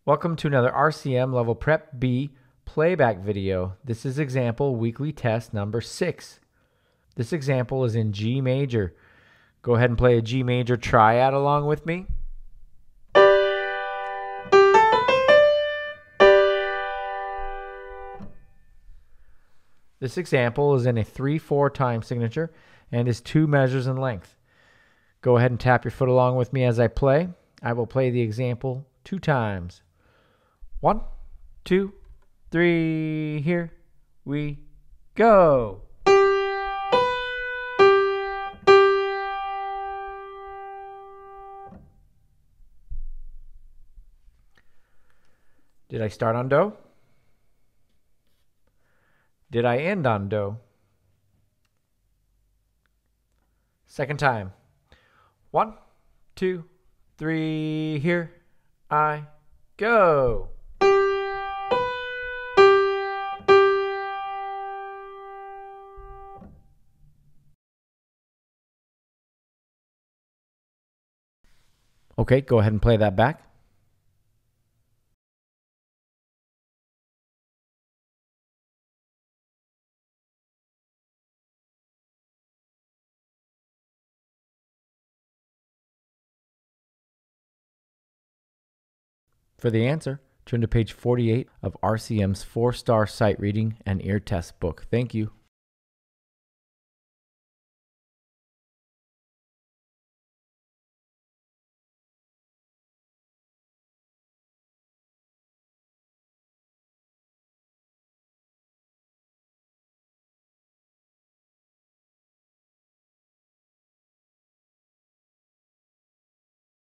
Welcome to another RCM Level Prep B playback video. This is example weekly test number 6. This example is in G major. Go ahead and play a G major triad along with me. This example is in a 3/4 time signature and is 2 measures in length. Go ahead and tap your foot along with me as I play. I will play the example 2 times. 1, 2, 3, here we go. Did I start on Do? Did I end on Do? Second time. 1, 2, 3, here I go. Okay, go ahead and play that back. For the answer, turn to page 48 of RCM's 4-star sight reading and ear test book. Thank you.